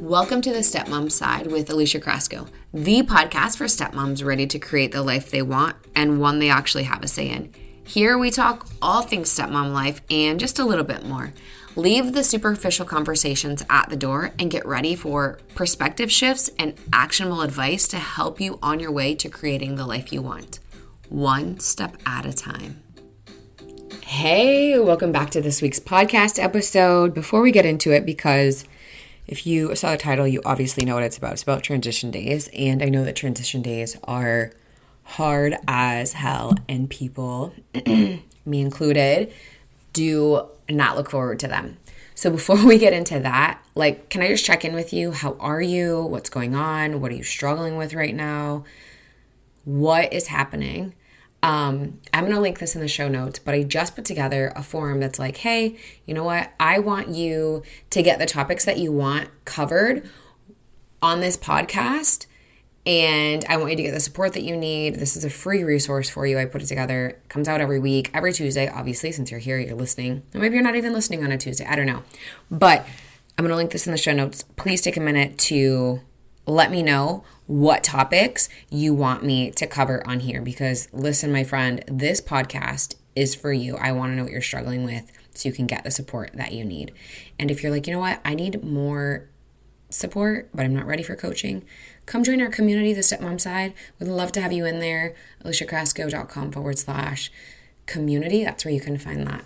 Welcome to the Stepmom Side with Alicia Crasco, the podcast for stepmoms ready to create the life they want and one they actually have a say in. Here we talk all things stepmom life and just a little bit more. Leave the superficial conversations at the door and get ready for perspective shifts and actionable advice to help you on your way to creating the life you want, one step at a time. Hey, welcome back to this week's podcast episode. Before we get into it, because if you saw the title, you obviously know what it's about. It's about transition days, and I know that transition days are hard as hell, and people, me included, do not look forward to them. So before we get into that, can I just check in with you? How are you? What's going on? What are you struggling with right now? What is happening? I'm going to link this in the show notes, but I just put together a form that's like, hey, you know what? I want you to get the topics that you want covered on this podcast, and I want you to get the support that you need. This is a free resource for you. I put it together. It comes out every week, every Tuesday, obviously, since you're here, you're listening. Or maybe you're not even listening on a Tuesday. I don't know. But I'm going to link this in the show notes. Please take a minute to let me know what topics you want me to cover on here, because listen, my friend, this podcast is for you. I want to know what you're struggling with so you can get the support that you need. And if you're like, you know what, I need more support, but I'm not ready for coaching, come join our community, the Stepmom Side. We'd love to have you in there. aliciacrasco.com/community. That's where you can find that.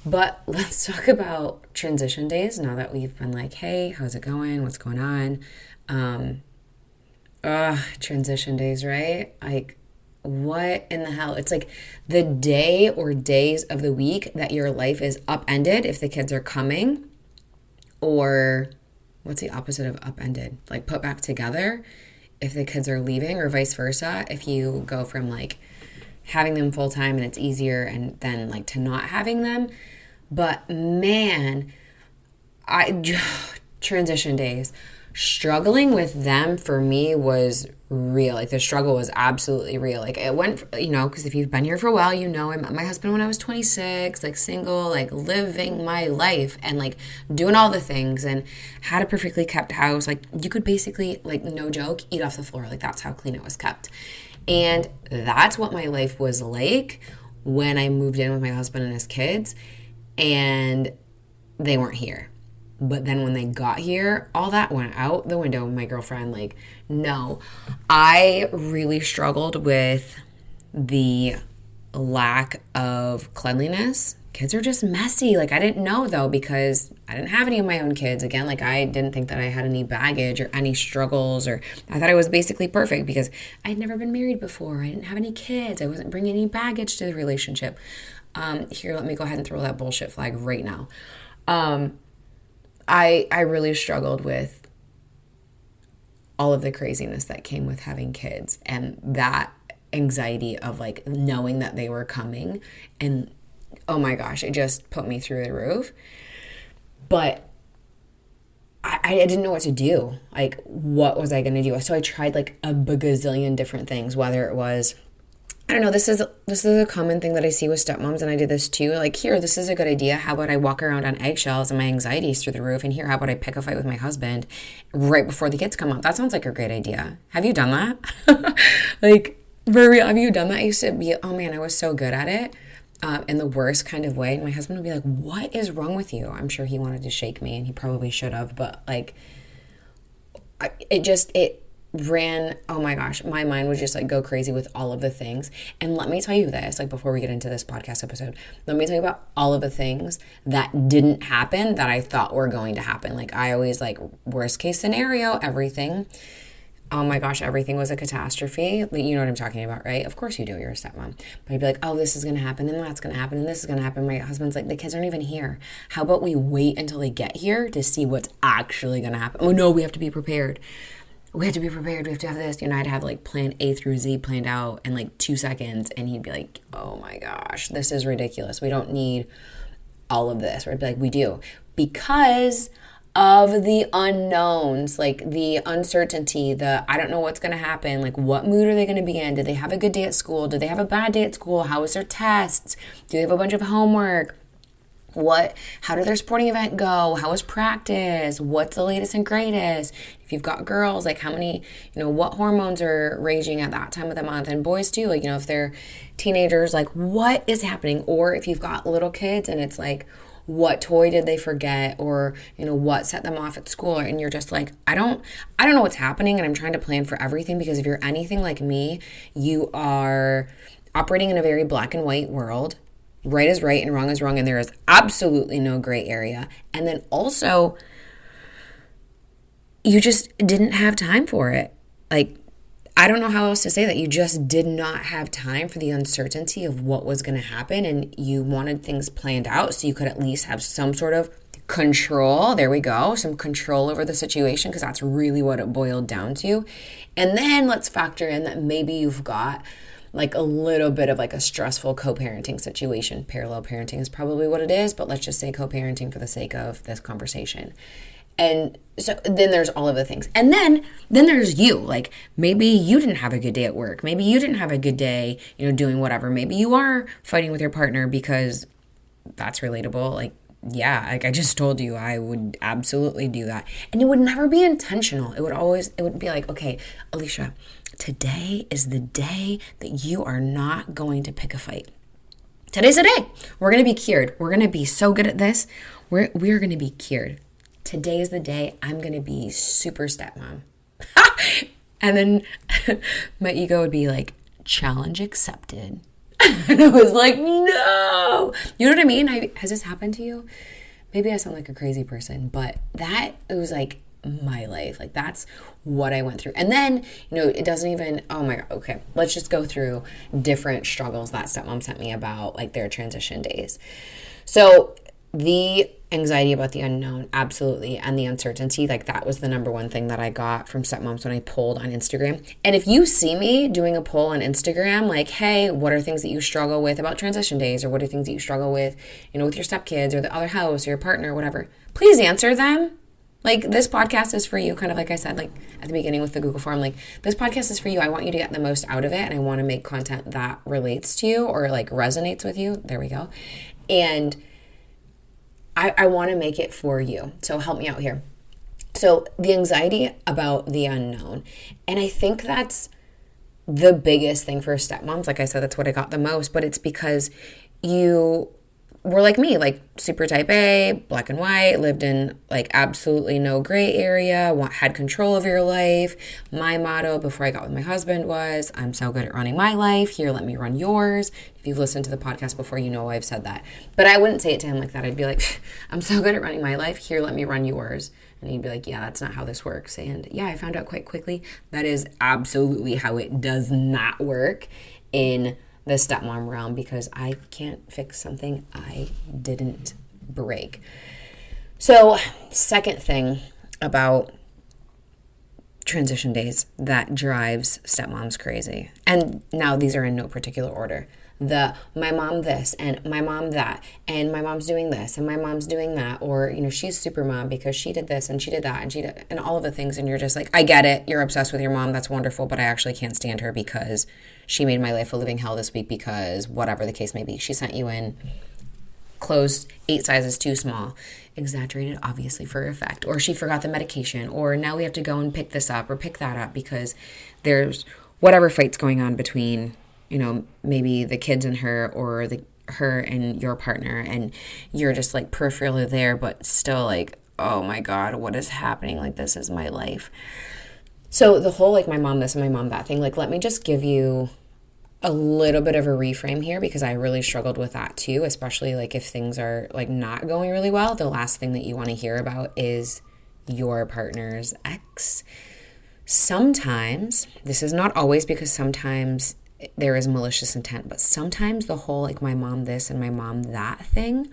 But let's talk about transition days now that we've been like, hey, how's it going? What's going on? Transition days, right? Like, what in the hell? It's like the day or days of the week that your life is upended if the kids are coming, or what's the opposite of upended? Like put back together if the kids are leaving, or vice versa. If you go from like having them full time and it's easier, and then like to not having them. But man, transition days. Struggling with them for me was real. Like the struggle was absolutely real. Like it went, because if you've been here for a while, I met my husband when I was 26, like single, like living my life and like doing all the things, and had a perfectly kept house. Like you could basically, like no joke, eat off the floor. Like that's how clean it was kept. And that's what my life was like when I moved in with my husband and his kids, and they weren't here. But then when they got here, all that went out the window. My girlfriend, no. I really struggled with the lack of cleanliness. Kids are just messy. I didn't know, though, because I didn't have any of my own kids. Again, I didn't think that I had any baggage or any struggles, or I thought I was basically perfect because I'd never been married before. I didn't have any kids. I wasn't bringing any baggage to the relationship. Here, let me go ahead and throw that bullshit flag right now. I really struggled with all of the craziness that came with having kids, and that anxiety of knowing that they were coming, and oh my gosh, it just put me through the roof. But I didn't know what to do. What was I going to do? So I tried a bagazillion different things, whether it was, I don't know, this is a common thing that I see with stepmoms, and I did this too. Here, this is a good idea. How about I walk around on eggshells and my anxiety's through the roof? And here, how about I pick a fight with my husband right before the kids come up? That sounds like a great idea. Have you done that? For real, have you done that? I used to be, oh man, I was so good at it in the worst kind of way. And my husband would be like, what is wrong with you? I'm sure he wanted to shake me, and he probably should have. But it ran, oh my gosh, my mind would just go crazy with all of the things. And let me tell you this, before we get into this podcast episode, let me tell you about all of the things that didn't happen that I thought were going to happen. I always worst case scenario, everything. Oh my gosh, everything was a catastrophe. You know what I'm talking about, right? Of course you do, you're a stepmom. But I'd be like, oh, this is going to happen, and that's going to happen, and this is going to happen. My husband's like, the kids aren't even here. How about we wait until they get here to see what's actually going to happen? Oh no, we have to be prepared. We have to be prepared. We have to have this. I'd have plan A through Z planned out in 2 seconds. And he'd be like, oh my gosh, this is ridiculous. We don't need all of this. Or I'd be like, we do. Because of the unknowns, the uncertainty, I don't know what's going to happen. What mood are they going to be in? Did they have a good day at school? Did they have a bad day at school? How was their tests? Do they have a bunch of homework? How did their sporting event go? How was practice? What's the latest and greatest? If you've got girls, like how many, what hormones are raging at that time of the month? And boys too, like, if they're teenagers, like what is happening? Or if you've got little kids and it's like, what toy did they forget? Or, what set them off at school? And you're just like, I don't know what's happening, and I'm trying to plan for everything, because if you're anything like me, you are operating in a very black and white world. Right is right and wrong is wrong, and there is absolutely no gray area. And then also, you just didn't have time for it. Like, I don't know how else to say that. You just did not have time for the uncertainty of what was going to happen, and you wanted things planned out so you could at least have some sort of control. There we go. Some control over the situation, because that's really what it boiled down to. And then let's factor in that maybe you've got like a little bit of like a stressful co-parenting situation. Parallel parenting is probably what it is, but let's just say co-parenting for the sake of this conversation. And so then there's all of the things. And then there's you. Like, maybe you didn't have a good day at work. Maybe you didn't have a good day, doing whatever. Maybe you are fighting with your partner, because that's relatable. Like, yeah, like I just told you, I would absolutely do that. And it would never be intentional. It would be like, okay, Alicia, today is the day that you are not going to pick a fight. Today's the day. We're going to be cured. We're going to be so good at this. We're going to be cured. Today is the day I'm going to be super stepmom. And then my ego would be like, challenge accepted. And I was like, no. You know what I mean? Has this happened to you? Maybe I sound like a crazy person, but it was like my life. Like, that's what I went through. And then, it doesn't even, oh my God, okay, let's just go through different struggles that stepmom sent me about like their transition days. So the anxiety about the unknown, absolutely, and the uncertainty, like that was the number one thing that I got from stepmoms when I polled on Instagram. And if you see me doing a poll on Instagram, like, hey, what are things that you struggle with about transition days, or what are things that you struggle with, with your stepkids or the other house or your partner or whatever, please answer them. Like, this podcast is for you, kind of like I said, like at the beginning with the Google form, like this podcast is for you. I want you to get the most out of it, and I want to make content that relates to you or like resonates with you. There we go. And I want to make it for you. So help me out here. So the anxiety about the unknown. And I think that's the biggest thing for stepmoms. Like I said, that's what I got the most, but it's because you were like me, like super type A, black and white, lived in like absolutely no gray area, had control of your life. My motto before I got with my husband was, I'm so good at running my life. Here, let me run yours. If you've listened to the podcast before, you know I've said that. But I wouldn't say it to him like that. I'd be like, I'm so good at running my life. Here, let me run yours. And he'd be like, yeah, that's not how this works. And yeah, I found out quite quickly that is absolutely how it does not work in the stepmom realm, because I can't fix something I didn't break. So, second thing about transition days that drives stepmoms crazy. And now these are in no particular order. My mom this and my mom that, and my mom's doing this and my mom's doing that, or she's super mom because she did this and she did that and she did, and all of the things, and you're just like, I get it, you're obsessed with your mom, that's wonderful, but I actually can't stand her because she made my life a living hell this week, because whatever the case may be, she sent you in clothes 8 sizes too small, exaggerated obviously for effect, or she forgot the medication, or now we have to go and pick this up or pick that up because there's whatever fight's going on between maybe the kids and her, or her and your partner, and you're just like peripherally there, but still like, oh my God, what is happening? Like, this is my life. So the whole like my mom this and my mom that thing, like, let me just give you a little bit of a reframe here, because I really struggled with that too, especially like if things are like not going really well. The last thing that you want to hear about is your partner's ex. Sometimes, this is not always, because sometimes there is malicious intent, but sometimes the whole like my mom this and my mom that thing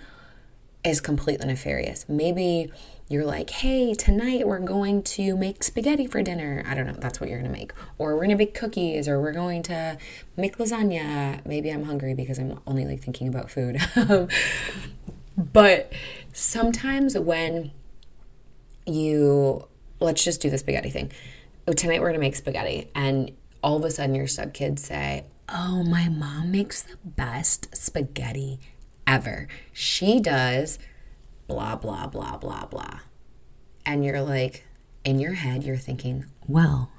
is completely nefarious. Maybe you're like, hey, tonight we're going to make spaghetti for dinner. I don't know, that's what you're going to make. Or we're going to bake cookies, or we're going to make lasagna. Maybe I'm hungry because I'm only like thinking about food. But sometimes when let's just do the spaghetti thing. Oh, tonight we're going to make spaghetti. And all of a sudden your stepkids say, oh, my mom makes the best spaghetti ever. She does blah, blah, blah, blah, blah. And you're like, in your head, you're thinking, well,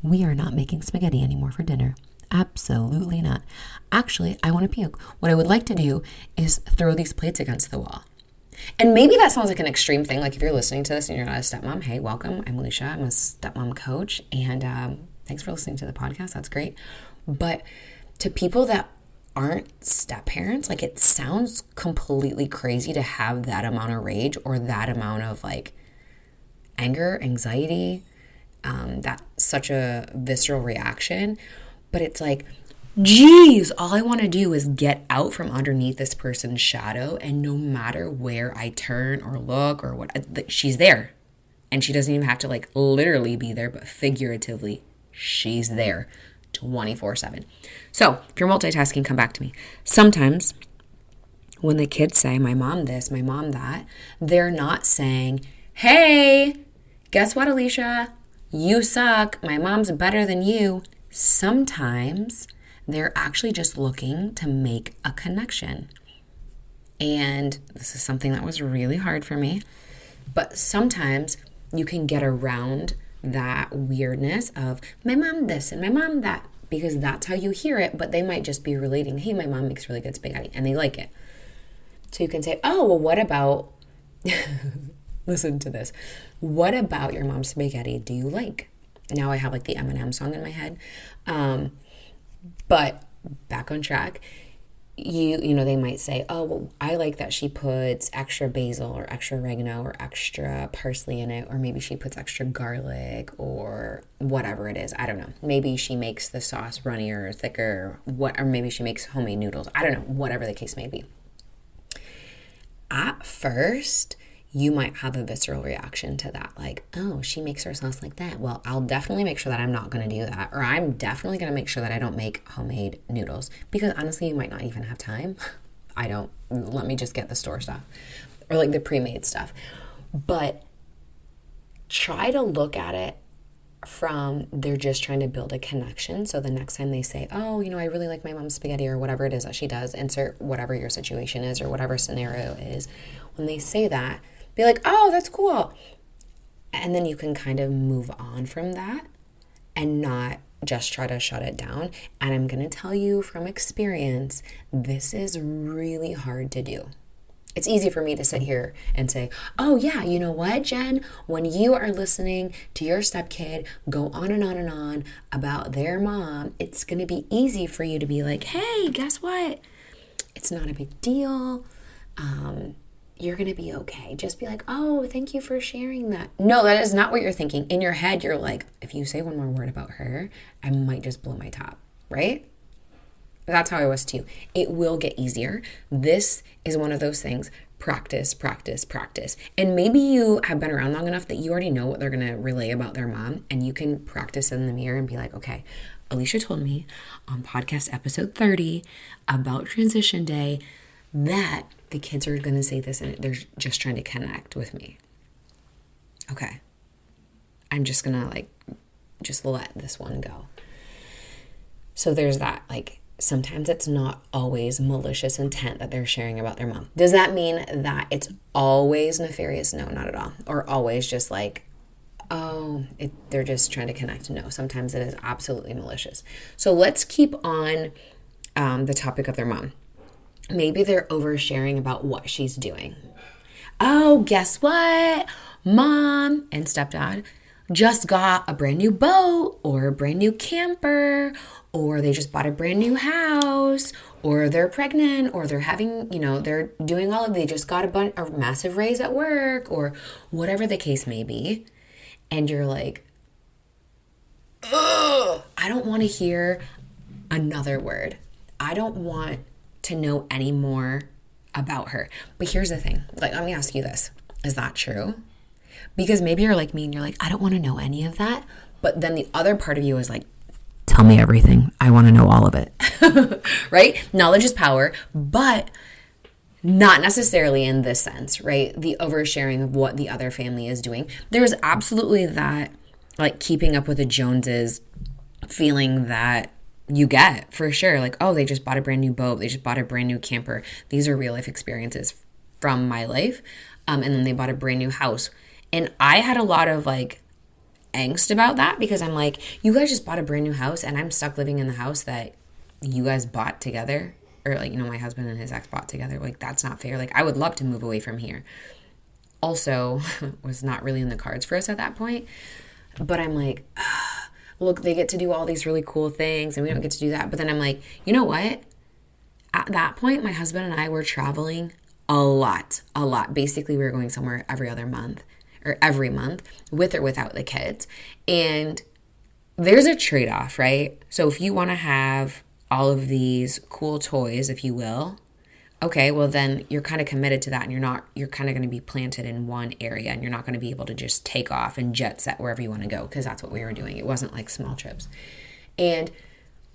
we are not making spaghetti anymore for dinner. Absolutely not. Actually, I want to puke. What I would like to do is throw these plates against the wall. And maybe that sounds like an extreme thing. Like if you're listening to this and you're not a stepmom, hey, welcome. I'm Alicia. I'm a stepmom coach. And thanks for listening to the podcast. That's great. But to people that aren't step parents, like it sounds completely crazy to have that amount of rage or that amount of like anger, anxiety, that's such a visceral reaction. But it's like, geez, all I want to do is get out from underneath this person's shadow, and no matter where I turn or look or what, she's there. And she doesn't even have to like literally be there, but figuratively, she's there 24/7. So if you're multitasking, come back to me. Sometimes when the kids say, my mom this, my mom that, they're not saying, hey, guess what, Alicia? You suck. My mom's better than you. Sometimes they're actually just looking to make a connection. And this is something that was really hard for me. But sometimes you can get around that weirdness of my mom this and my mom that, because that's how you hear it. But they might just be relating, hey, my mom makes really good spaghetti, and they like it. So you can say, oh, well, what about, listen to this. What about your mom's spaghetti do you like? Now I have like the Eminem song in my head. But back on track, you know, they might say, oh, well, I like that she puts extra basil or extra oregano or extra parsley in it, or maybe she puts extra garlic or whatever it is. I don't know. Maybe she makes the sauce runnier or thicker, or maybe she makes homemade noodles. I don't know, whatever the case may be. At first, you might have a visceral reaction to that. Like, oh, she makes her sauce like that. Well, I'll definitely make sure that I'm not going to do that. Or I'm definitely going to make sure that I don't make homemade noodles. Because honestly, you might not even have time. Let me just get the store stuff. Or like the pre-made stuff. But try to look at it from they're just trying to build a connection. So the next time they say, oh, you know, I really like my mom's spaghetti or whatever it is that she does, insert whatever your situation is or whatever scenario is. When they say that, be like, oh, that's cool. And then you can kind of move on from that and not just try to shut it down. And I'm going to tell you from experience, this is really hard to do. It's easy for me to sit here and say, oh yeah, you know what, Jen? When you are listening to your stepkid go on and on and on about their mom, it's going to be easy for you to be like, hey, guess what? It's not a big deal. You're going to be okay. Just be like, oh, thank you for sharing that. No, that is not what you're thinking. In your head, you're like, if you say one more word about her, I might just blow my top, right? That's how I was too. It will get easier. This is one of those things. Practice, practice, practice. And maybe you have been around long enough that you already know what they're going to relay about their mom, and you can practice in the mirror and be like, okay, Alicia told me on podcast episode 30 about transition day that the kids are going to say this and they're just trying to connect with me. Okay. I'm just going to just let this one go. So there's that, sometimes it's not always malicious intent that they're sharing about their mom. Does that mean that it's always nefarious? No, not at all. Or always just they're just trying to connect. No, sometimes it is absolutely malicious. So let's keep on the topic of their mom. Maybe they're oversharing about what she's doing. Oh, guess what? Mom and stepdad just got a brand new boat or a brand new camper, or they just bought a brand new house, or they're pregnant, or they're having, they're doing they just got a massive raise at work, or whatever the case may be. And you're like, ugh, I don't want to hear another word. I don't want to know any more about her. But here's the thing. Let me ask you this. Is that true? Because maybe you're like me and you're like, I don't want to know any of that. But then the other part of you is like, tell me everything. I want to know all of it. Right? Knowledge is power, but not necessarily in this sense, right? The oversharing of what the other family is doing. There's absolutely that, keeping up with the Joneses, feeling that you get for sure. Like, oh, they just bought a brand new boat. They just bought a brand new camper. These are real life experiences from my life. And then they bought a brand new house. And I had a lot of like angst about that because I'm like, you guys just bought a brand new house and I'm stuck living in the house that you guys bought together. Or like, my husband and his ex bought together. Like, that's not fair. Like, I would love to move away from here. Also, was not really in the cards for us at that point. But I'm like, look, they get to do all these really cool things and we don't get to do that. But then I'm like, you know what? At that point, my husband and I were traveling a lot. Basically, we were going somewhere every other month or every month with or without the kids. And there's a trade-off, right? So if you want to have all of these cool toys, if you will, okay, well then you're kind of committed to that and you're kind of going to be planted in one area and you're not going to be able to just take off and jet set wherever you want to go because that's what we were doing. It wasn't like small trips. And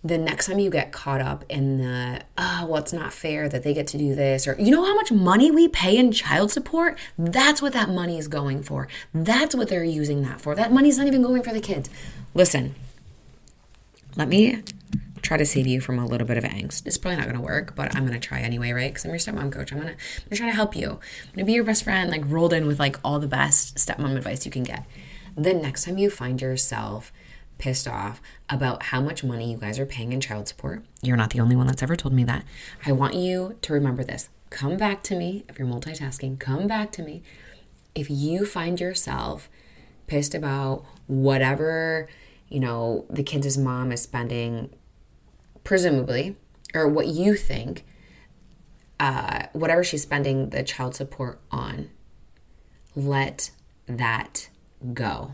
the next time you get caught up in the, well, it's not fair that they get to do this, or you know how much money we pay in child support? That's what that money is going for. That's what they're using that for. That money's not even going for the kids. Listen, let me try to save you from a little bit of angst. It's probably not going to work, but I'm going to try anyway, right? Because I'm your stepmom coach. I'm going to try to help you. I'm going to be your best friend, like rolled in with like all the best stepmom advice you can get. The next time you find yourself pissed off about how much money you guys are paying in child support, you're not the only one that's ever told me that. I want you to remember this. Come back to me. If you're multitasking, come back to me. If you find yourself pissed about whatever, the kids' mom is spending, presumably, or what you think, whatever she's spending the child support on, let that go.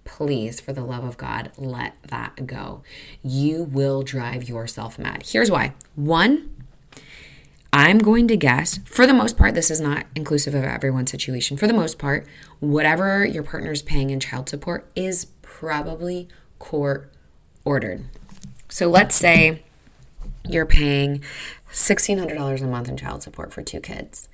Please, for the love of God, let that go. You will drive yourself mad. Here's why. One, I'm going to guess, for the most part, this is not inclusive of everyone's situation. For the most part, whatever your partner's paying in child support is probably court ordered. So let's say you're paying $1,600 a month in child support for 2 kids,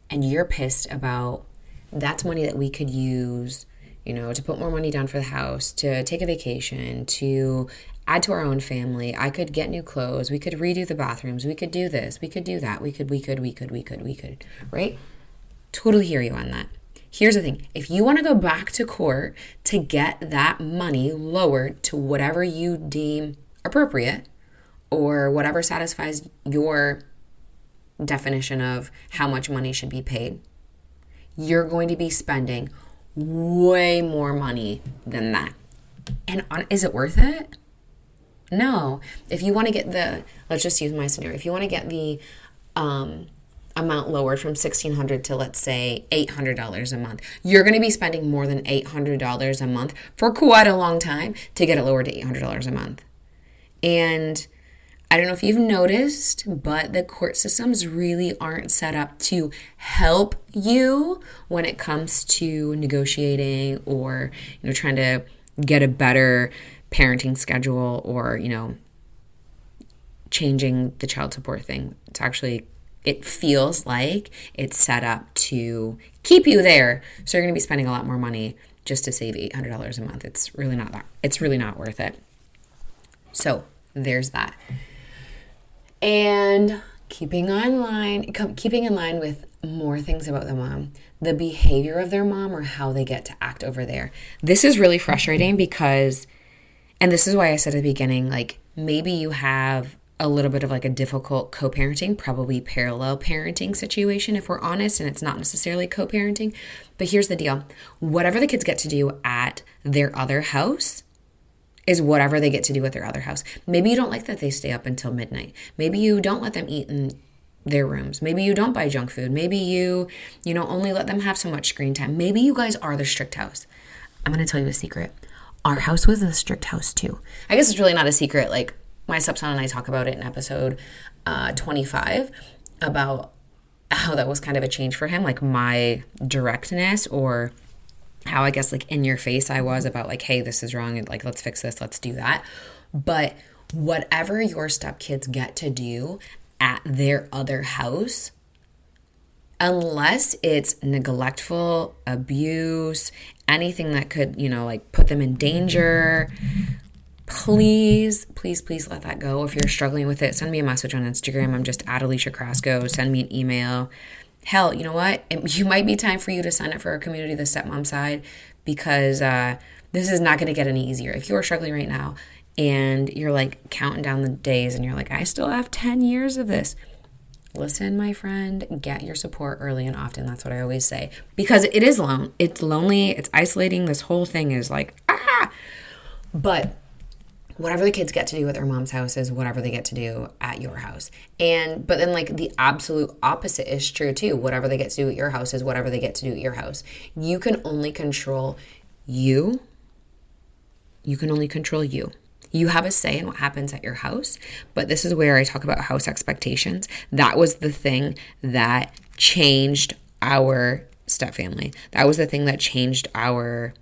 and you're pissed about that's money that we could use, to put more money down for the house, to take a vacation, to add to our own family. I could get new clothes. We could redo the bathrooms. We could do this. We could do that. We could, right? Totally hear you on that. Here's the thing. If you want to go back to court to get that money lowered to whatever you deem appropriate or whatever satisfies your definition of how much money should be paid, you're going to be spending way more money than that. And is it worth it? No. If you want to get let's just use my scenario. If you want to get the amount lowered from $1,600 to, let's say, $800 a month, you're going to be spending more than $800 a month for quite a long time to get it lowered to $800 a month. And I don't know if you've noticed, but the court systems really aren't set up to help you when it comes to negotiating or, trying to get a better parenting schedule or, changing the child support thing. It feels like it's set up to keep you there. So you're going to be spending a lot more money just to save $800 a month. It's really not worth it. So there's that. And keeping in line with more things about the mom, the behavior of their mom or how they get to act over there. This is really frustrating because, and this is why I said at the beginning, like maybe you have a little bit of like a difficult co-parenting, probably parallel parenting situation if we're honest, and it's not necessarily co-parenting. But here's the deal. Whatever the kids get to do at their other house is whatever they get to do at their other house. Maybe you don't like that they stay up until midnight. Maybe you don't let them eat in their rooms. Maybe you don't buy junk food. Maybe you only let them have so much screen time. Maybe you guys are the strict house. I'm going to tell you a secret. Our house was a strict house too. I guess it's really not a secret. Like my stepson and I talk about it in episode 25 about how that was kind of a change for him. Like my directness or how I guess like in your face I was about like, hey, this is wrong. And like, let's fix this. Let's do that. But whatever your stepkids get to do at their other house, unless it's neglectful, abuse, anything that could, like put them in danger, please, please, please let that go. If you're struggling with it, send me a message on Instagram. I'm just at Alicia Crasco. Send me an email. Hell, you know what? You might be time for you to sign up for our community, the Stepmom Side, because this is not going to get any easier. If you're struggling right now and you're like counting down the days and you're like, I still have 10 years of this. Listen, my friend, get your support early and often. That's what I always say. Because it is alone. It's lonely. It's isolating. This whole thing is like, But whatever the kids get to do at their mom's house is whatever they get to do at your house. But then like the absolute opposite is true too. Whatever they get to do at your house is whatever they get to do at your house. You can only control you. You can only control you. You have a say in what happens at your house, but this is where I talk about house expectations. That was the thing that changed our stepfamily. That was the thing that changed our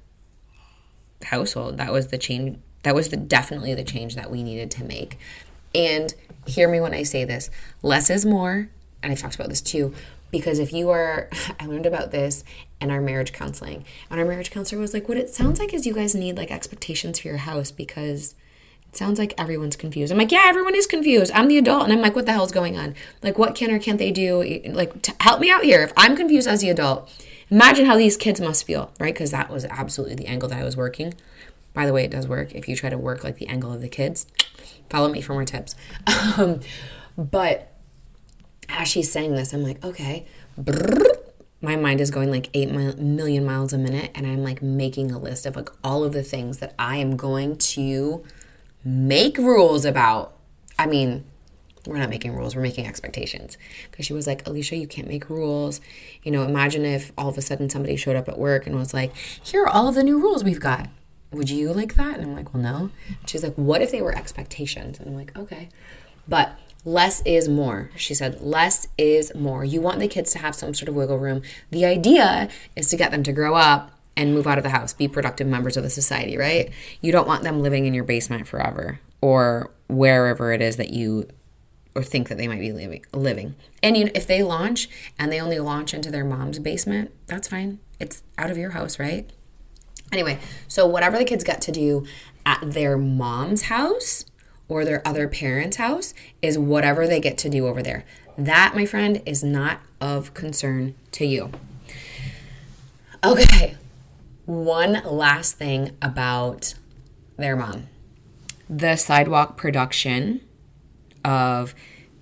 household. That was the change. That was definitely the change that we needed to make. And hear me when I say this, less is more. And I've talked about this too, because if you are, I learned about this in our marriage counseling, and our marriage counselor was like, what it sounds like is you guys need like expectations for your house because it sounds like everyone's confused. I'm like, yeah, everyone is confused. I'm the adult. And I'm like, what the hell is going on? Like, what can or can't they do? Like, help me out here. If I'm confused as the adult, imagine how these kids must feel, right? Because that was absolutely the angle that I was working. By the way, it does work. If you try to work like the angle of the kids, follow me for more tips. But as she's saying this, I'm like, okay, my mind is going like 8 million miles a minute. And I'm like making a list of like all of the things that I am going to make rules about. I mean, we're not making rules, we're making expectations. Because she was like, Alicia, you can't make rules. You know, imagine if all of a sudden somebody showed up at work and was like, here are all of the new rules we've got. Would you like that? And I'm like, well, no. She's like, what if they were expectations? And I'm like, okay. But less is more. She said, less is more. You want the kids to have some sort of wiggle room. The idea is to get them to grow up and move out of the house, be productive members of the society, right? You don't want them living in your basement forever or wherever it is that you or think that they might be living. And you know, if they launch and they only launch into their mom's basement, that's fine. It's out of your house, right? Anyway, so whatever the kids get to do at their mom's house or their other parent's house is whatever they get to do over there. That, my friend, is not of concern to you. Okay, one last thing about their mom. The sidewalk production of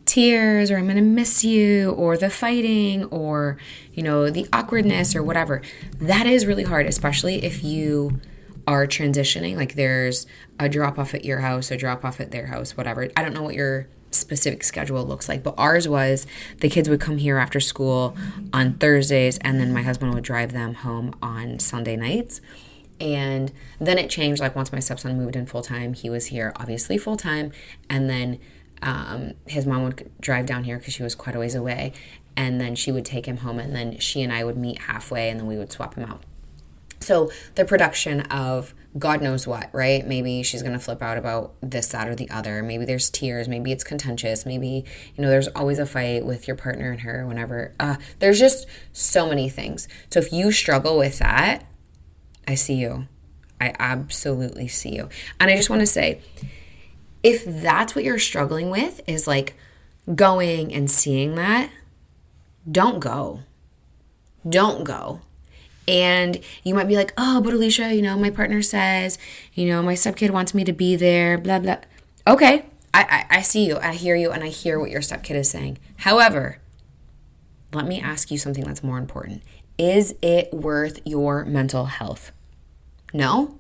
tears or I'm going to miss you or the fighting or, you know, the awkwardness or whatever. That is really hard, especially if you are transitioning. Like there's a drop off at your house, a drop off at their house, whatever. I don't know what your specific schedule looks like, but ours was the kids would come here after school on Thursdays and then my husband would drive them home on Sunday nights. And then it changed. Like once my stepson moved in full time, he was here obviously full time. And then his mom would drive down here because she was quite a ways away. And then she would take him home and then she and I would meet halfway and then we would swap him out. So the production of God knows what, right? Maybe she's going to flip out about this, that, or the other. Maybe there's tears. Maybe it's contentious. Maybe, you know, there's always a fight with your partner and her whenever. There's just so many things. So if you struggle with that, I see you. I absolutely see you. And I just want to say, if that's what you're struggling with is like going and seeing that, don't go. Don't go. And you might be like, oh, but Alicia, you know, my partner says, you know, my stepkid wants me to be there, blah, blah. Okay, I see you, I hear you, and I hear what your stepkid is saying. However, let me ask you something that's more important. Is it worth your mental health? No?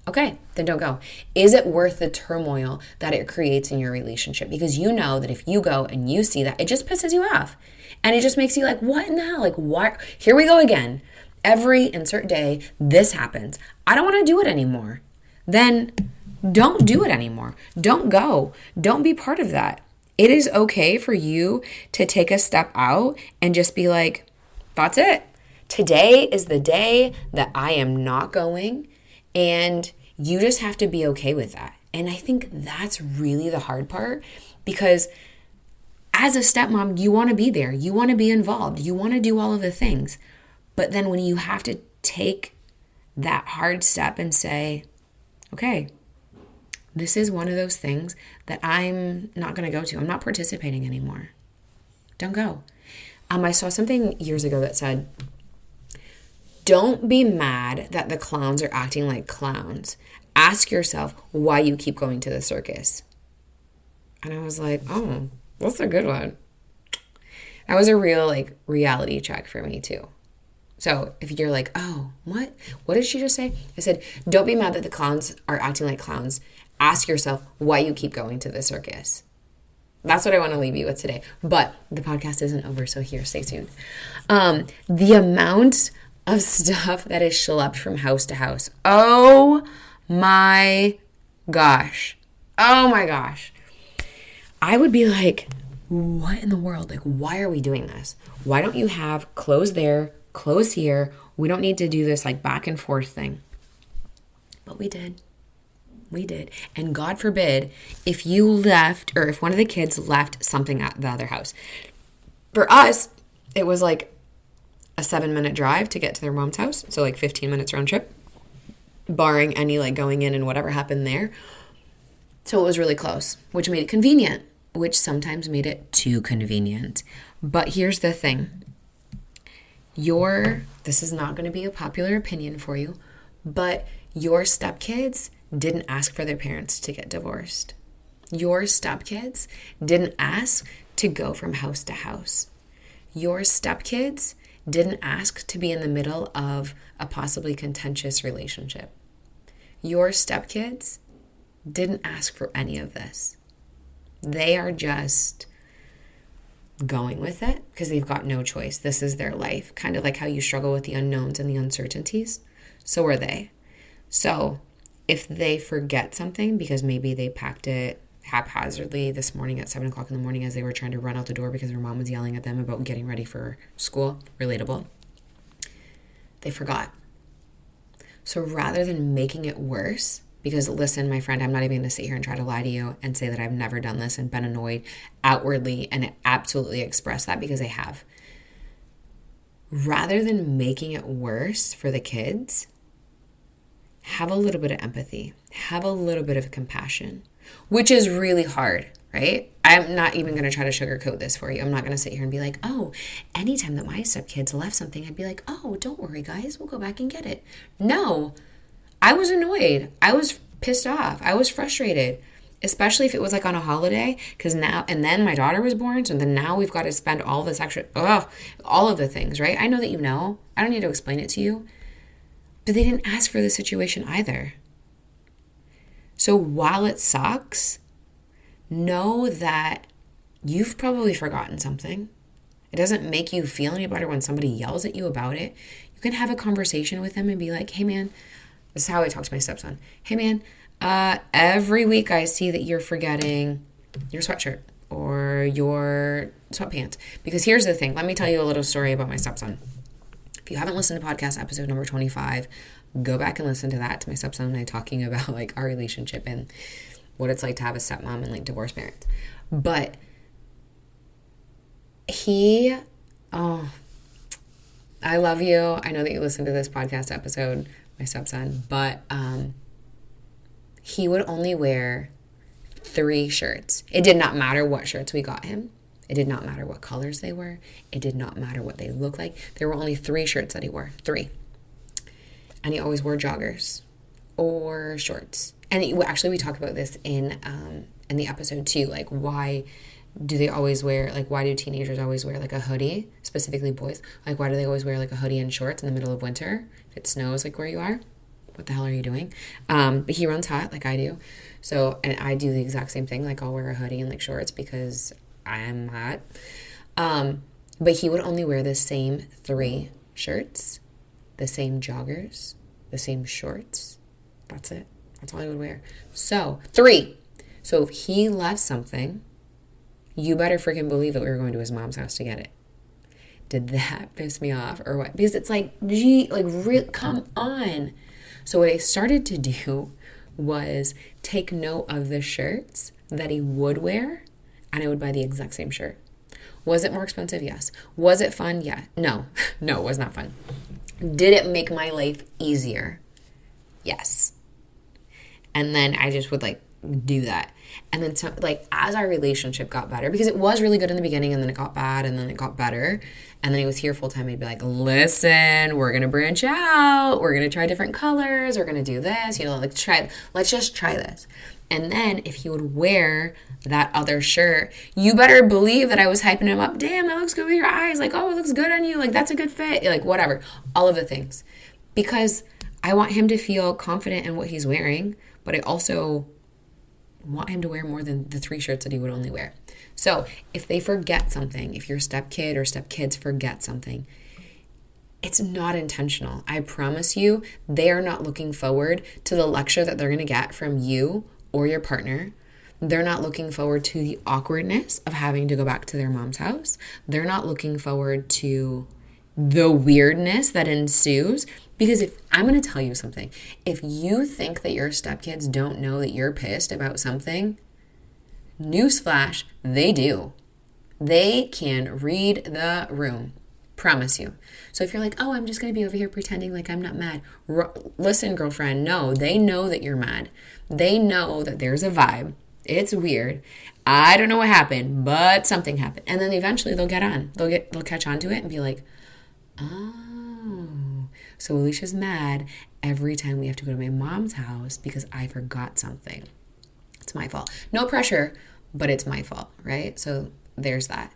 Okay, then don't go. Is it worth the turmoil that it creates in your relationship? Because you know that if you go and you see that, it just pisses you off. And it just makes you like, what in the hell? Like, what? Here we go again. Every insert day, this happens. I don't want to do it anymore. Then don't do it anymore. Don't go. Don't be part of that. It is okay for you to take a step out and just be like, that's it. Today is the day that I am not going. And you just have to be okay with that. And I think that's really the hard part because as a stepmom, you want to be there. You want to be involved. You want to do all of the things. But then when you have to take that hard step and say, okay, This is one of those things that I'm not going to go to. I'm not participating anymore. Don't go. I saw something years ago that said, don't be mad that the clowns are acting like clowns. Ask yourself why you keep going to the circus. And I was like, oh, that's a good one. That was a real reality check for me too. So if you're like, oh, what? What did she just say? I said, don't be mad that the clowns are acting like clowns. Ask yourself why you keep going to the circus. That's what I want to leave you with today. But the podcast isn't over, so here, stay tuned. The amount of stuff that is schlepped from house to house. Oh my gosh. Oh my gosh. I would be like, what in the world? Why are we doing this? Why don't you have clothes there, clothes here? We don't need to do this back and forth thing. But we did. We did. And God forbid if you left, or if one of the kids left something at the other house. For us, it was a 7-minute drive to get to their mom's house. So 15 minutes round trip, barring any going in and whatever happened there. So it was really close, which made it convenient, which sometimes made it too convenient. But here's the thing. This is not going to be a popular opinion for you, but your stepkids didn't ask for their parents to get divorced. Your stepkids didn't ask to go from house to house. Your stepkids didn't ask to be in the middle of a possibly contentious relationship. Your stepkids didn't ask for any of this. They are just going with it because they've got no choice. This is their life. Kind of like how you struggle with the unknowns and the uncertainties. So are they. So if they forget something because maybe they packed it haphazardly this morning at 7 o'clock in the morning as they were trying to run out the door because their mom was yelling at them about getting ready for school, relatable, they forgot. So rather than making it worse, because listen, my friend, I'm not even going to sit here and try to lie to you and say that I've never done this and been annoyed outwardly and absolutely express that, because I have. Rather than making it worse for the kids, have a little bit of empathy, have a little bit of compassion, which is really hard, right? I'm not even going to try to sugarcoat this for you. I'm not going to sit here and be like, oh, anytime that my stepkids left something, I'd be like, oh, don't worry, guys, we'll go back and get it. No, I was annoyed. I was pissed off. I was frustrated, especially if it was on a holiday, because now, and then my daughter was born, so then now we've got to spend all this extra, all of the things, right? I know that you know. I don't need to explain it to you. But they didn't ask for the situation either. So while it sucks, know that you've probably forgotten something. It doesn't make you feel any better when somebody yells at you about it. You can have a conversation with them and be like, hey man, this is how I talk to my stepson. Hey man, every week I see that you're forgetting your sweatshirt or your sweatpants. Because here's the thing. Let me tell you a little story about my stepson. If you haven't listened to podcast episode number 25, go back and listen to that, to my stepson and I talking about our relationship and what it's like to have a stepmom and divorced parents. But I love you. I know that you listened to this podcast episode, my stepson, but he would only wear 3 shirts. It did not matter what shirts we got him. It did not matter what colors they were. It did not matter what they looked like. There were only 3 shirts that he wore. 3. And he always wore joggers or shorts. And we talk about this in the episode too. Why do they always wear, why do teenagers always wear a hoodie, specifically boys? Why do they always wear a hoodie and shorts in the middle of winter? If it snows where you are, what the hell are you doing? But he runs hot like I do. So, and I do the exact same thing. I'll wear a hoodie and shorts because I'm hot. But he would only wear the same 3 shirts, the same joggers, the same shorts. That's it. That's all he would wear. So, 3. So if he left something, you better freaking believe that we were going to his mom's house to get it. Did that piss me off or what? Because it's come on. So what I started to do was take note of the shirts that he would wear, and I would buy the exact same shirt. Was it more expensive? Yes. Was it fun? Yeah. No. No, it was not fun. Did it make my life easier? Yes. And then I just would do that. And then as our relationship got better, because it was really good in the beginning and then it got bad and then it got better, and then he was here full time, he'd be like, listen, we're going to branch out. We're going to try different colors. We're going to do this, let's just try this. And then if he would wear that other shirt, you better believe that I was hyping him up. Damn, that looks good with your eyes. Like, oh, it looks good on you. Like, that's a good fit. Like, whatever. All of the things. Because I want him to feel confident in what he's wearing, but I also want him to wear more than the 3 shirts that he would only wear. So if they forget something, if your stepkid or stepkids forget something, it's not intentional. I promise you, they are not looking forward to the lecture that they're going to get from you or your partner. They're not looking forward to the awkwardness of having to go back to their mom's house. They're not looking forward to the weirdness that ensues. Because I'm going to tell you something, if you think that your stepkids don't know that you're pissed about something, newsflash, they do. They can read the room. Promise you. So if you're like, oh, I'm just going to be over here pretending like I'm not mad. Listen, girlfriend, no, they know that you're mad. They know that there's a vibe. It's weird. I don't know what happened, but something happened. And then eventually they'll get on. They'll catch on to it and be like, oh. So Alicia's mad every time we have to go to my mom's house because I forgot something. It's my fault. No pressure, but it's my fault, right? So there's that.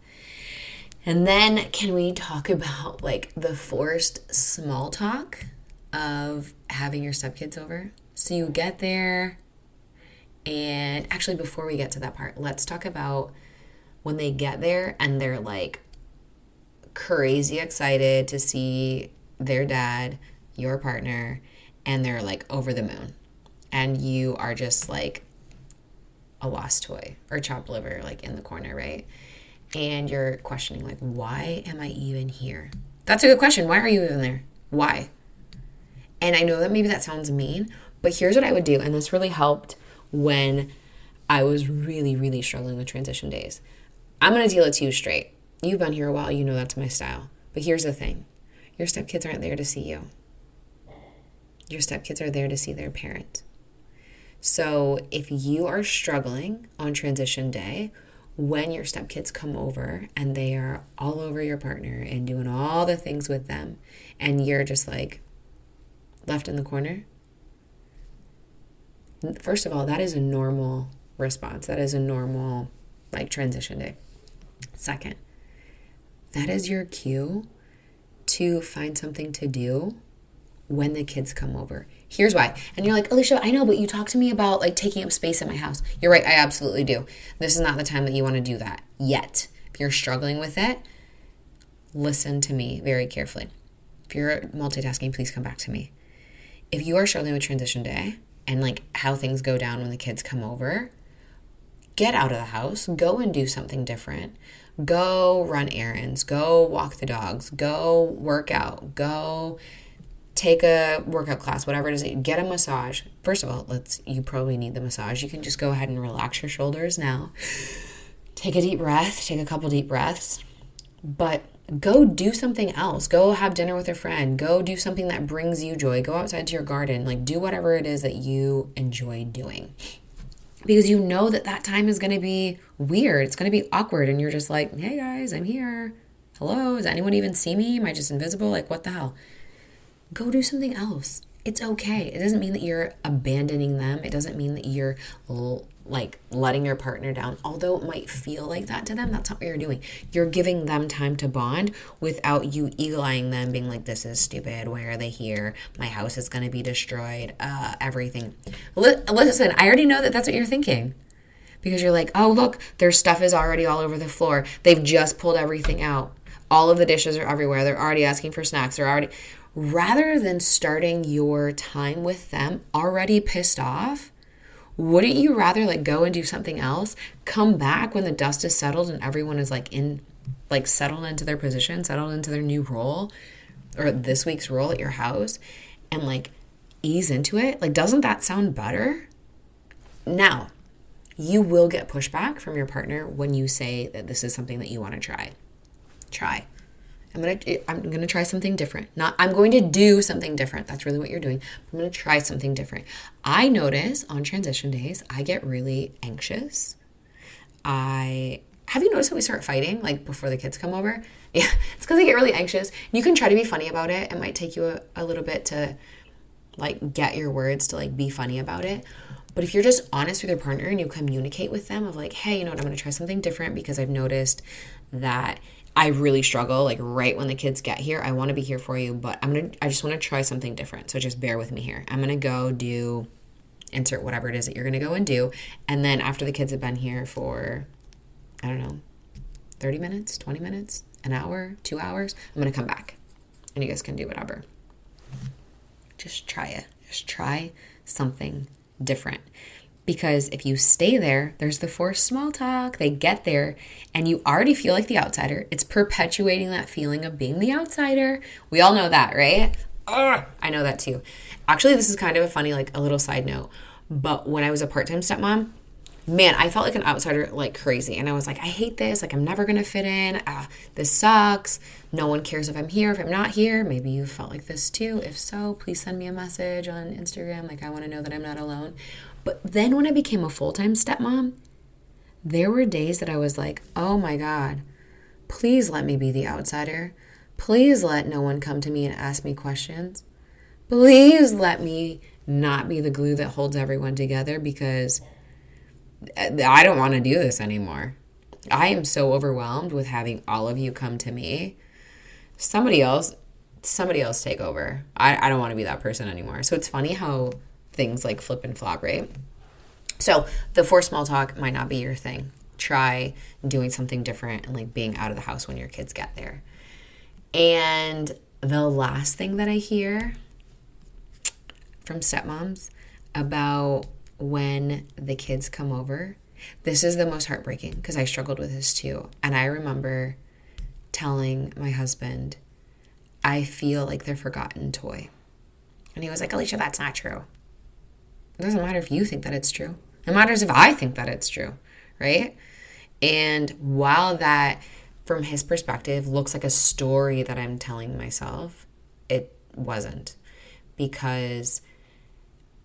And then can we talk about like the forced small talk of having your stepkids over? So you get there, and actually before we get to that part, let's talk about when they get there and they're like crazy excited to see their dad, your partner, and they're like over the moon. And you are just like a lost toy or chopped liver like in the corner, right? And you're questioning like, why am I even here? That's a good question. Why are you even there? Why? And I know that maybe that sounds mean, but here's what I would do. And this really helped when I was really, really struggling with transition days. I'm going to deal it to you straight. You've been here a while. You know that's my style. But here's the thing. Your stepkids aren't there to see you. Your stepkids are there to see their parent. So if you are struggling on transition day, when your stepkids come over and they are all over your partner and doing all the things with them, and you're just like left in the corner, first of all, that is a normal response. That is a normal like transition day. Second, that is your cue to find something to do when the kids come over. Here's why. And you're like, Alicia, I know, but you talk to me about like taking up space in my house. You're right, I absolutely do. This is not the time that you want to do that yet. If you're struggling with it, listen to me very carefully. If you're multitasking, please come back to me. If you are struggling with transition day and like how things go down when the kids come over, get out of the house, go and do something different. Go run errands, go walk the dogs, go work out, go take a workout class, whatever it is, get a massage. First of all, you probably need the massage. You can just go ahead and relax your shoulders now. Take a deep breath, take a couple deep breaths, but go do something else. Go have dinner with a friend. Go do something that brings you joy. Go outside to your garden. Like do whatever it is that you enjoy doing. Because you know that time is going to be weird. It's going to be awkward. And you're just like, hey guys, I'm here. Hello, does anyone even see me? Am I just invisible? Like what the hell? Go do something else. It's okay. It doesn't mean that you're abandoning them. It doesn't mean that you're like letting your partner down. Although it might feel like that to them, that's not what you're doing. You're giving them time to bond without you eagle-eyeing them, being like, this is stupid. Why are they here? My house is going to be destroyed. Everything. Listen, I already know that that's what you're thinking. Because you're like, oh, look, their stuff is already all over the floor. They've just pulled everything out. All of the dishes are everywhere. They're already asking for snacks. Rather than starting your time with them already pissed off, wouldn't you rather like go and do something else, come back when the dust is settled and everyone is settled into their position, settled into their new role or this week's role at your house, and like ease into it? Like, doesn't that sound better? Now, you will get pushback from your partner when you say that this is something that you want to try. I'm gonna try something different. Not I'm going to do something different. That's really what you're doing. I'm gonna try something different. I notice on transition days, I get really anxious. Have you noticed how we start fighting like before the kids come over? Yeah, it's because I get really anxious. You can try to be funny about it. It might take you a little bit to like get your words to like be funny about it. But if you're just honest with your partner and you communicate with them of like, hey, you know what, I'm going to try something different because I've noticed that I really struggle like right when the kids get here. I want to be here for you, but I just want to try something different. So just bear with me here. I'm going to go do insert whatever it is that you're going to go and do. And then after the kids have been here for, I don't know, 30 minutes, 20 minutes, an hour, 2 hours, I'm going to come back and you guys can do whatever. Just try it. Just try something different. Because if you stay there, there's the forced small talk. They get there and you already feel like the outsider. It's perpetuating that feeling of being the outsider. We all know that, right? Ugh, I know that too. Actually, this is kind of a funny, like a little side note. But when I was a part-time stepmom, man, I felt like an outsider like crazy. And I was like, I hate this. Like, I'm never going to fit in. This sucks. No one cares if I'm here, if I'm not here. Maybe you felt like this too. If so, please send me a message on Instagram. Like, I want to know that I'm not alone. But then when I became a full-time stepmom, there were days that I was like, oh my God, please let me be the outsider. Please let no one come to me and ask me questions. Please let me not be the glue that holds everyone together because I don't want to do this anymore. I am so overwhelmed with having all of you come to me. Somebody else take over. I don't want to be that person anymore. So it's funny how things like flip and flop, right? So the forced small talk might not be your thing. Try doing something different and like being out of the house when your kids get there. And the last thing that I hear from stepmoms about when the kids come over, this is the most heartbreaking because I struggled with this too. And I remember telling my husband, I feel like the forgotten toy. And he was like, Alicia, that's not true. It doesn't matter if you think that it's true. It matters if I think that it's true, right? And while that, from his perspective, looks like a story that I'm telling myself, it wasn't. Because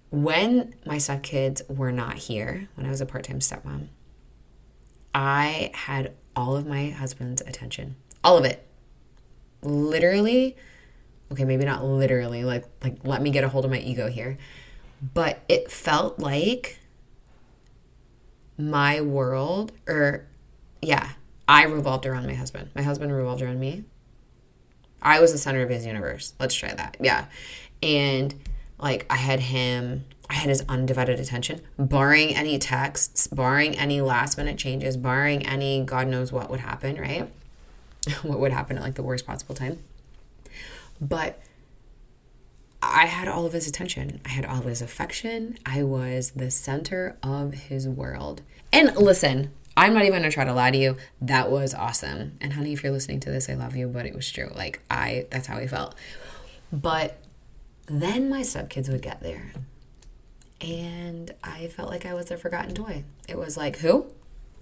when my stepkids were not here, when I was a part-time stepmom, I had all of my husband's attention. All of it. Literally, okay, maybe not literally, like let me get a hold of my ego here. But it felt like my world, I revolved around my husband. My husband revolved around me. I was the center of his universe. Let's try that. Yeah. And like I had his undivided attention, barring any texts, barring any last minute changes, barring any God knows what would happen, right? What would happen at like the worst possible time. But I had all of his attention. I had all of his affection. I was the center of his world. And listen, I'm not even going to try to lie to you. That was awesome. And honey, if you're listening to this, I love you, but it was true. Like that's how I felt. But then my stepkids would get there. And I felt like I was a forgotten toy. It was like, who?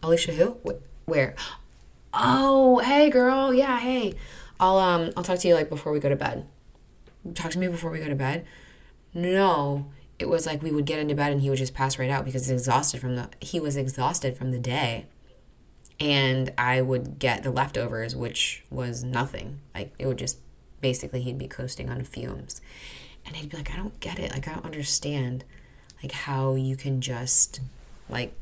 Alicia, who? Where? Oh, hey girl. Yeah, hey. I'll talk to you like before we go to bed. Talk to me before we go to bed? No, it was like we would get into bed and he would just pass right out because he was exhausted from the day. And I would get the leftovers, which was nothing. Like it would just, basically he'd be coasting on fumes. And he'd be like, I don't get it. Like I don't understand like how you can just like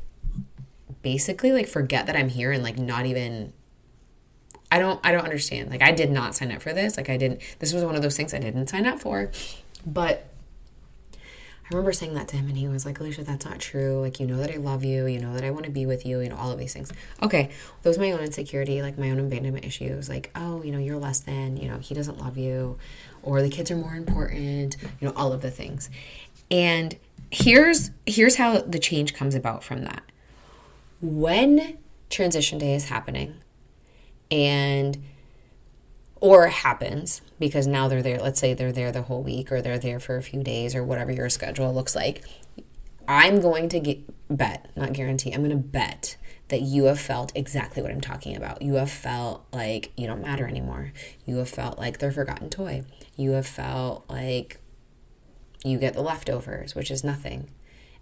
basically like forget that I'm here and like not even, I don't understand. Like I did not sign up for this. Like this was one of those things I didn't sign up for. But I remember saying that to him and he was like, Alicia, that's not true. Like, you know that I love you. You know that I want to be with you. You know, all of these things. Okay. That was my own insecurity, like my own abandonment issues. Like, oh, you know, you're less than, you know, he doesn't love you or the kids are more important, you know, all of the things. And here's how the change comes about from that. When transition day is happening, or happens because now they're there, let's say they're there the whole week or they're there for a few days or whatever your schedule looks like, I'm going to bet, not guarantee, I'm going to bet that you have felt exactly what I'm talking about. You have felt like you don't matter anymore. You have felt like they're a forgotten toy. You have felt like you get the leftovers, which is nothing.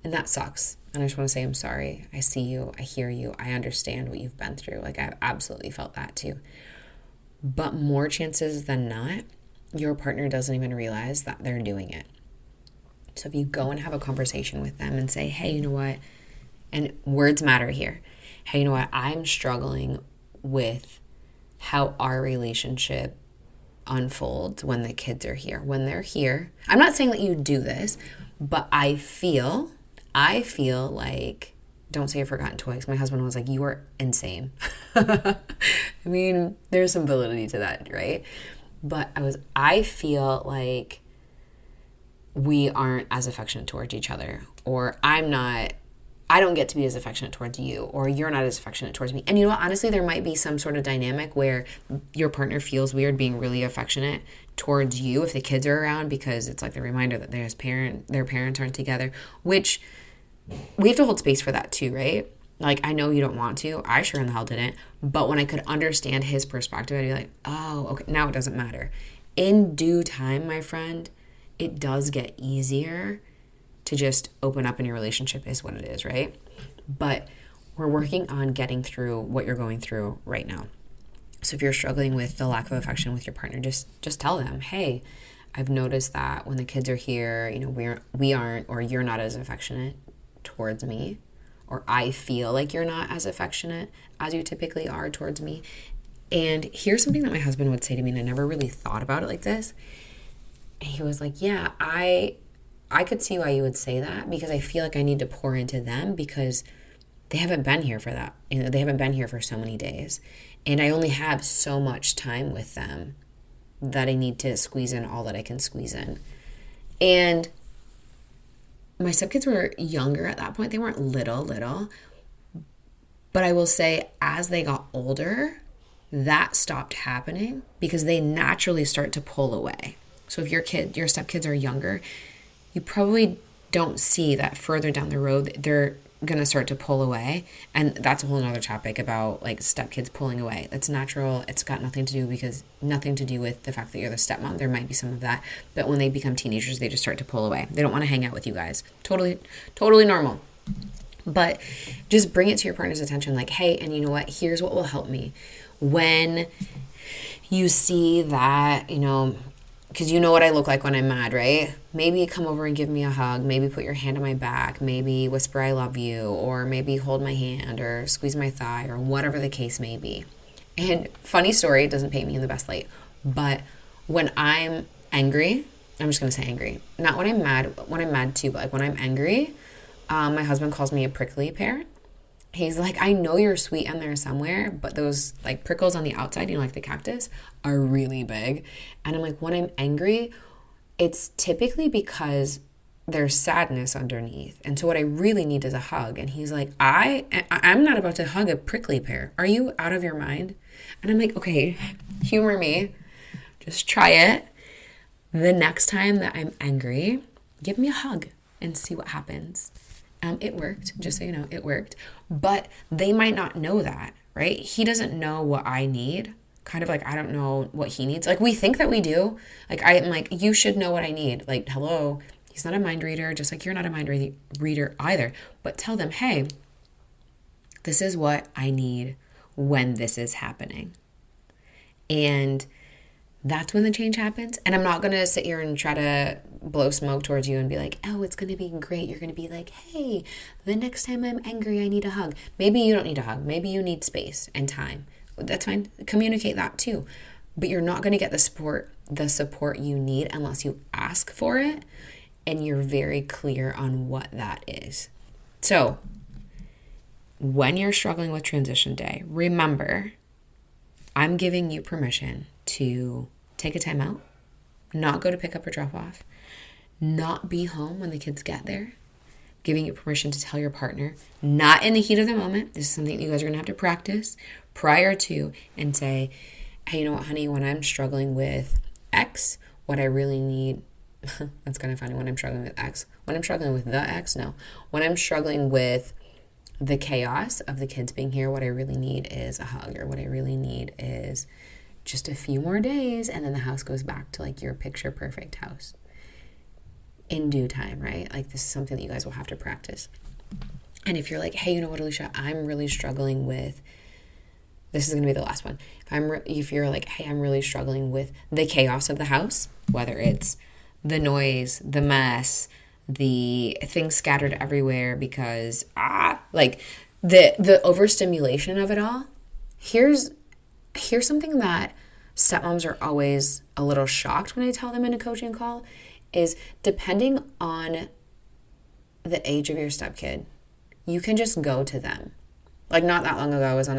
And that sucks. And I just want to say I'm sorry. I see you. I hear you. I understand what you've been through. Like, I've absolutely felt that too. But more chances than not, your partner doesn't even realize that they're doing it. So if you go and have a conversation with them and say, hey, you know what? And words matter here. Hey, you know what? I'm struggling with how our relationship unfolds when the kids are here. When they're here, I'm not saying that you do this, but I feel like, don't say a forgotten toy. My husband was like, you are insane. I mean, there's some validity to that, right? But I feel like we aren't as affectionate towards each other, or I don't get to be as affectionate towards you, or you're not as affectionate towards me. And you know what? Honestly, there might be some sort of dynamic where your partner feels weird being really affectionate towards you if the kids are around, because it's like the reminder that their parents aren't together, which we have to hold space for that too, right? Like, I know you don't want to. I sure in the hell didn't. But when I could understand his perspective, I'd be like, oh, okay, now it doesn't matter. In due time, my friend, it does get easier to just open up in your relationship, is what it is, right? But we're working on getting through what you're going through right now. So if you're struggling with the lack of affection with your partner, just tell them, hey, I've noticed that when the kids are here, you know, we aren't, or you're not as affectionate towards me, or I feel like you're not as affectionate as you typically are towards me. And here's something that my husband would say to me, and I never really thought about it like this. And he was like, yeah, I could see why you would say that, because I feel like I need to pour into them because they haven't been here for that. You know, they haven't been here for so many days. And I only have so much time with them that I need to squeeze in all that I can squeeze in. And my stepkids were younger at that point. They weren't little. But I will say, as they got older, that stopped happening because they naturally start to pull away. So if your stepkids are younger, you probably don't see that further down the road they're going to start to pull away. And that's a whole nother topic about like stepkids pulling away. That's natural. It's got nothing to do with the fact that you're the stepmom. There might be some of that. But when they become teenagers, they just start to pull away. They don't want to hang out with you guys. Totally normal. But just bring it to your partner's attention like, hey, and you know what? Here's what will help me. When you see that, you know, because you know what I look like when I'm mad, right? Maybe come over and give me a hug. Maybe put your hand on my back. Maybe whisper I love you. Or maybe hold my hand or squeeze my thigh or whatever the case may be. And funny story, it doesn't paint me in the best light. But when I'm angry, I'm just going to say angry. Not when I'm mad too, but like when I'm angry, my husband calls me a prickly pear. He's like, I know you're sweet in there somewhere, but those like prickles on the outside, you know, like the cactus, are really big. And I'm like, when I'm angry, it's typically because there's sadness underneath. And so what I really need is a hug. And he's like, I'm not about to hug a prickly pear. Are you out of your mind? And I'm like, okay, humor me. Just try it. The next time that I'm angry, give me a hug and see what happens. It worked, just so you know, it worked. But they might not know that, right? He doesn't know what I need. Kind of like I don't know what he needs. Like we think that we do. Like I'm like, you should know what I need. Like, hello, he's not a mind reader, just like you're not a mind reader either. But tell them, hey, this is what I need when this is happening. And that's when the change happens. And I'm not going to sit here and try to blow smoke towards you and be like, oh, it's going to be great. You're going to be like, hey, the next time I'm angry, I need a hug. Maybe you don't need a hug. Maybe you need space and time. That's fine. Communicate that too. But you're not going to get the support you need unless you ask for it and you're very clear on what that is. So when you're struggling with transition day, remember, I'm giving you permission to take a time out, not go to pick up or drop off, not be home when the kids get there, giving you permission to tell your partner, not in the heat of the moment. This is something you guys are going to have to practice prior to, and say, hey, you know what, honey, when I'm struggling with X, what I really need, that's kind of funny, when I'm struggling with X. When I'm struggling with the X, no. When I'm struggling with the chaos of the kids being here, what I really need is a hug, or what I really need is just a few more days, and then the house goes back to like your picture perfect house in due time, right? Like this is something that you guys will have to practice. And if you're like, hey, you know what, Alicia, I'm really struggling with, this is going to be the last one. If you're like, hey, I'm really struggling with the chaos of the house, whether it's the noise, the mess, the things scattered everywhere because, like the overstimulation of it all, here's something that stepmoms are always a little shocked when I tell them in a coaching call is depending on the age of your stepkid, you can just go to them. Like not that long ago, I was on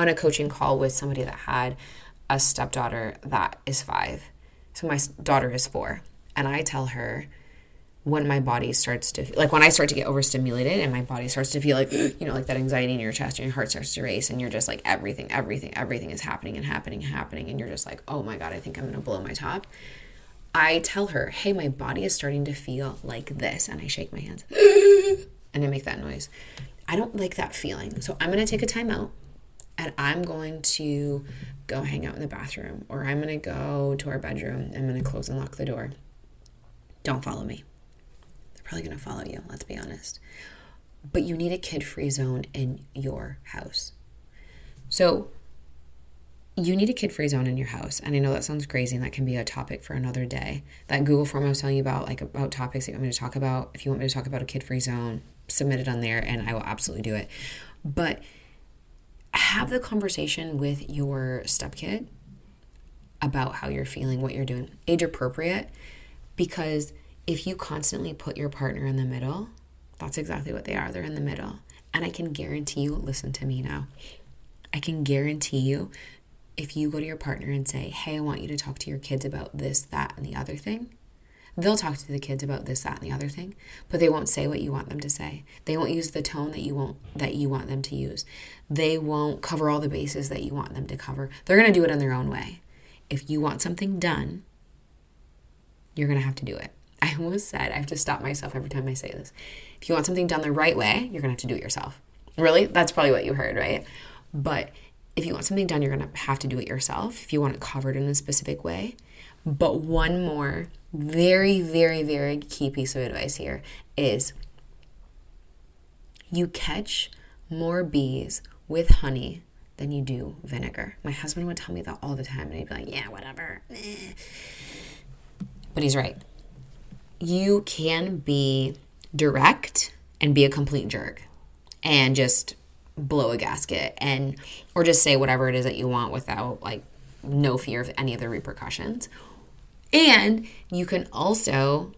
a coaching call with somebody that had a stepdaughter that is 5. So my daughter is 4. And I tell her when my body starts to, like when I start to get overstimulated and my body starts to feel like, you know, like that anxiety in your chest and your heart starts to race and you're just like everything is happening. And you're just like, oh my God, I think I'm going to blow my top. I tell her, hey, my body is starting to feel like this. And I shake my hands and I make that noise. I don't like that feeling. So I'm going to take a time out and I'm going to go hang out in the bathroom, or I'm going to go to our bedroom. I'm going to close and lock the door. Don't follow me. They're probably going to follow you, let's be honest. But you need a kid-free zone in your house. So you need a kid-free zone in your house. And I know that sounds crazy and that can be a topic for another day. That Google form I was telling you about, like about topics that you want me to talk about, if you want me to talk about a kid-free zone, submit it on there and I will absolutely do it. But have the conversation with your stepkid about how you're feeling, what you're doing, age appropriate, because if you constantly put your partner in the middle, that's exactly what they are. They're in the middle. And I can guarantee you, listen to me now, I can guarantee you if you go to your partner and say, hey, I want you to talk to your kids about this, that, and the other thing, they'll talk to the kids about this, that, and the other thing, but they won't say what you want them to say. They won't use the tone that you want them to use. They won't cover all the bases that you want them to cover. They're going to do it in their own way. If you want something done, you're going to have to do it. I almost said, I have to stop myself every time I say this. If you want something done the right way, you're going to have to do it yourself. Really? That's probably what you heard, right? But if you want something done, you're going to have to do it yourself if you want it covered in a specific way. But one more very, very, very key piece of advice here is you catch more bees with honey than you do vinegar. My husband would tell me that all the time and he'd be like, yeah, whatever. But he's right. You can be direct and be a complete jerk and just blow a gasket or just say whatever it is that you want without like no fear of any of the repercussions. And you can also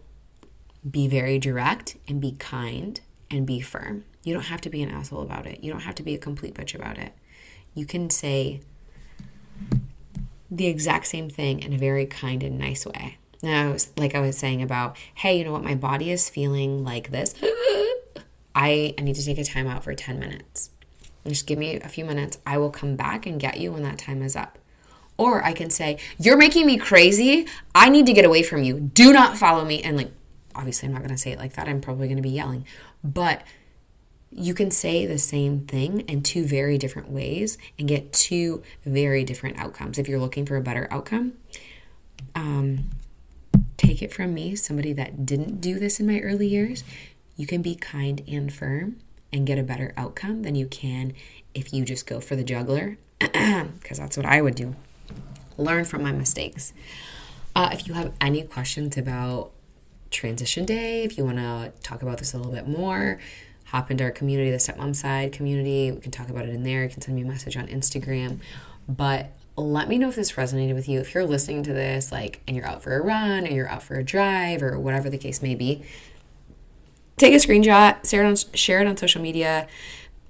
be very direct and be kind and be firm. You don't have to be an asshole about it. You don't have to be a complete bitch about it. You can say the exact same thing in a very kind and nice way. Now, like I was saying about, hey, you know what? My body is feeling like this. I need to take a time out for 10 minutes. Just give me a few minutes. I will come back and get you when that time is up. Or I can say, you're making me crazy. I need to get away from you. Do not follow me. And like, obviously I'm not going to say it like that. I'm probably going to be yelling. But you can say the same thing in 2 very different ways and get 2 very different outcomes. If you're looking for a better outcome, take it from me, somebody that didn't do this in my early years. You can be kind and firm and get a better outcome than you can if you just go for the juggler, because that's what I would do. Learn from my mistakes. If you have any questions about transition day, if you want to talk about this a little bit more, hop into our community, the Stepmom Side community. We can talk about it in there. You can send me a message on Instagram. But let me know if this resonated with you. If you're listening to this, like, and you're out for a run or you're out for a drive or whatever the case may be, take a screenshot, share it on social media,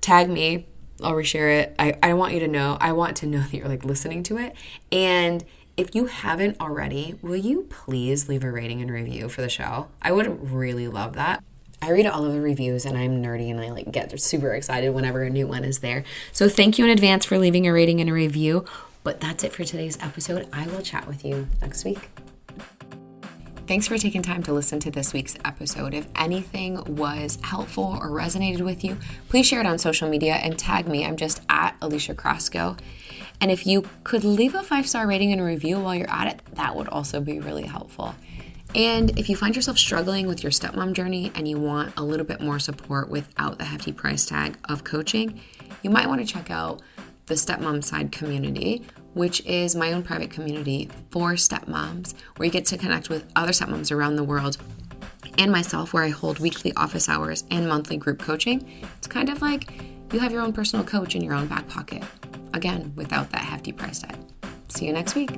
tag me. I'll reshare it. I want you to know. I want to know that you're like listening to it. And if you haven't already, will you please leave a rating and review for the show? I would really love that. I read all of the reviews and I'm nerdy and I like get super excited whenever a new one is there. So thank you in advance for leaving a rating and a review. But that's it for today's episode. I will chat with you next week. Thanks for taking time to listen to this week's episode. If anything was helpful or resonated with you, please share it on social media and tag me. I'm just at Alicia Crasco. And if you could leave a 5-star rating and a review while you're at it, that would also be really helpful. And if you find yourself struggling with your stepmom journey and you want a little bit more support without the hefty price tag of coaching, you might want to check out the Stepmom Side community, which is my own private community for stepmoms, where you get to connect with other stepmoms around the world and myself, where I hold weekly office hours and monthly group coaching. It's kind of like you have your own personal coach in your own back pocket. Again, without that hefty price tag. See you next week.